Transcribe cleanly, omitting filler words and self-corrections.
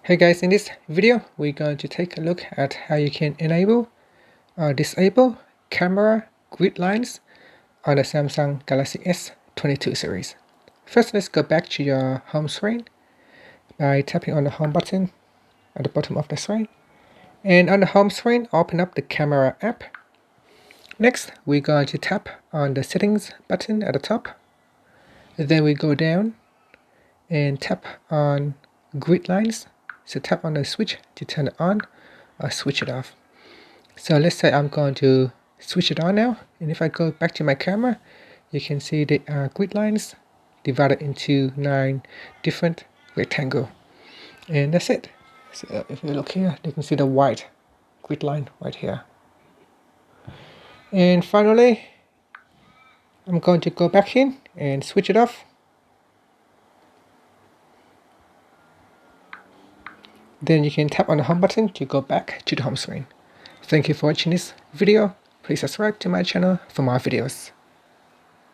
Hey guys, in this video we're going to take a look at how you can enable or disable camera grid lines on the Samsung Galaxy S22 series. First, let's go back to your home screen by tapping on the home button at the bottom of the screen. And on the home screen, open up the camera app. Next, we're going to tap on the settings button at the top. Then we go down and tap on grid lines. So tap on the switch to turn it on or switch it off. So let's say I'm going to switch it on now. And if I go back to my camera, you can see the grid lines divided into 9 different rectangles. And that's it. So if you look here, you can see the white grid line right here. And finally, I'm going to go back in and switch it off. Then you can tap on the home button to go back to the home screen. Thank you for watching this video. Please subscribe to my channel for more videos.